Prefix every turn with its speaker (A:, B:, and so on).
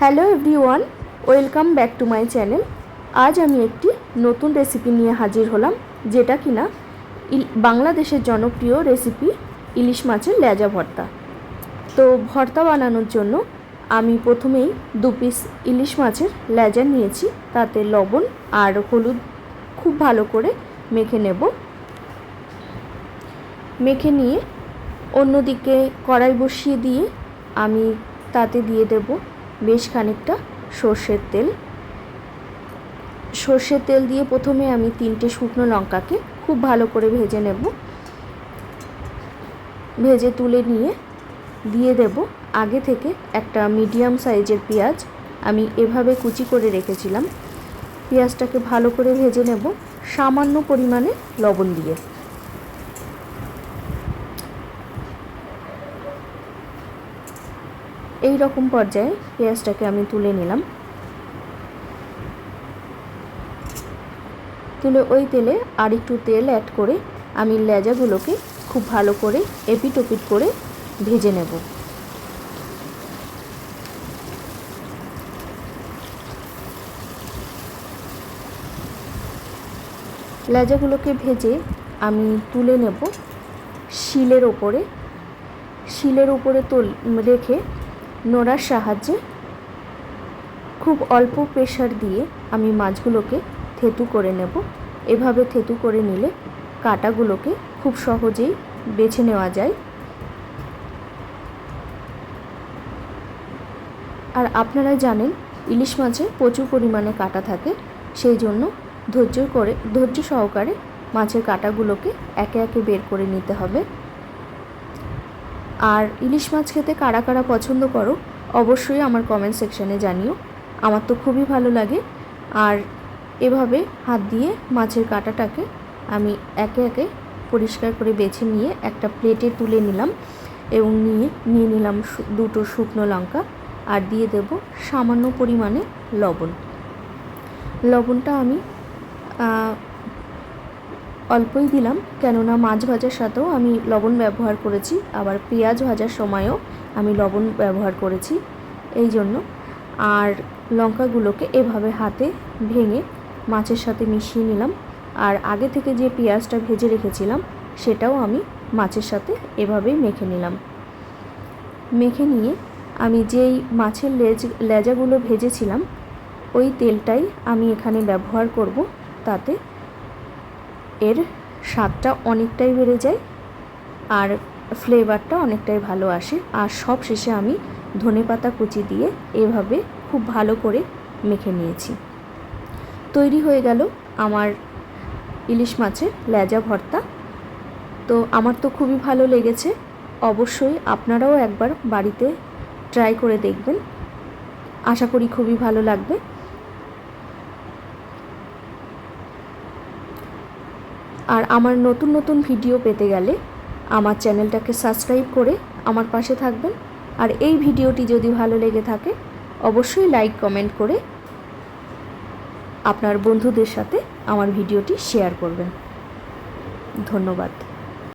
A: Hello everyone, welcome back to my channel. আজ আমি একটি নতুন রেসিপি নিয়ে হাজির হলাম, যেটা কিনা বাংলাদেশের জনপ্রিয় রেসিপি ইলিশ মাছের লেজা ভর্তা। তো ভর্তা বানানোর জন্য আমি প্রথমেই 2 পিস ইলিশ মাছের লেজা নিয়েছি। তাতে লবণ আর হলুদ খুব ভালো করে মেখে নেব। মেখে নিয়ে অন্যদিকে কড়াই বসিয়ে দিয়ে আমি তাতে দিয়ে দেব বেশ খানিকটা সর্ষের তেল। সর্ষের তেল দিয়ে প্রথমে আমি 3টে শুকনো লঙ্কাকে খুব ভালো করে ভেজে নেব। ভেজে তুলে নিয়ে দিয়ে দেব আগে থেকে একটা মিডিয়াম সাইজের পেঁয়াজ। আমি এভাবে কুচি করে রেখেছিলাম। পেঁয়াজটাকে ভালো করে ভেজে নেব সামান্য পরিমাণে লবণ দিয়ে। এই রকম পর্যায়ে পেঁয়াজটাকে আমি তুলে নিলাম। তুলে ওই তেলে আর একটু তেল অ্যাড করে আমি লেজাগুলোকে খুব ভালো করে এপিট ওপিট করে ভেজে নেব। লেজাগুলোকে ভেজে আমি তুলে নেব শিলের ওপরে। শিলের উপরে রেখে নোড়ার সাহায্যে খুব অল্প প্রেশার দিয়ে আমি মাছগুলোকে থেতু করে নেব। এভাবে থেতু করে নিলে কাঁটাগুলোকে খুব সহজেই বেছে নেওয়া যায়। আর আপনারা জানেন ইলিশ মাছে প্রচুর পরিমাণে কাঁটা থাকে, সেই জন্য ধৈর্য সহকারে মাছের কাঁটাগুলোকে একে একে বের করে নিতে হবে। আর ইলিশ মাছ খেতে কারা কারা পছন্দ করো অবশ্যই আমার কমেন্ট সেকশানে জানিও। আমার তো খুবই ভালো লাগে। আর এভাবে হাত দিয়ে মাছের কাঁটাটাকে আমি একে একে পরিষ্কার করে বেছে নিয়ে একটা প্লেটে তুলে নিলাম এবং নিয়ে নিলাম 2টো শুকনো লঙ্কা আর দিয়ে দেব সামান্য পরিমাণে লবণ। লবণটা আমি অল্পই দিলাম, কেননা মাছ ভাজার সাথেও আমি লবণ ব্যবহার করেছি, আবার পেঁয়াজ ভাজার সময়ও আমি লবণ ব্যবহার করেছি এই জন্য। আর লঙ্কাগুলোকে এভাবে হাতে ভেঙে মাছের সাথে মিশিয়ে নিলাম। আর আগে থেকে যে পেঁয়াজটা ভেজে রেখেছিলাম সেটাও আমি মাছের সাথে এভাবেই মেখে নিলাম। মেখে নিয়ে আমি যেই মাছের লেজাগুলো ভেজেছিলাম ওই তেলটাই আমি এখানে ব্যবহার করব। তাতে এর স্বাদটা অনেকটাই বেড়ে যায় আর ফ্লেভারটা অনেকটাই ভালো আসে। আর সব শেষে আমি ধনেপাতা কুচি দিয়ে এভাবে খুব ভালো করে মেখে নিয়েছি। তৈরি হয়ে গেল আমার ইলিশ মাছের লেজা ভর্তা। তো আমার তো খুবই ভালো লেগেছে। অবশ্যই আপনারাও একবার বাড়িতে ট্রাই করে দেখবেন, আশা করি খুবই ভালো লাগবে। আর আমার নতুন নতুন ভিডিও পেতে গেলে আমার চ্যানেলটাকে সাবস্ক্রাইব করে আমার পাশে থাকবেন। আর এই ভিডিওটি যদি ভালো লেগে থাকে অবশ্যই লাইক কমেন্ট করে আপনার বন্ধুদের সাথে আমার ভিডিওটি শেয়ার করবেন। ধন্যবাদ।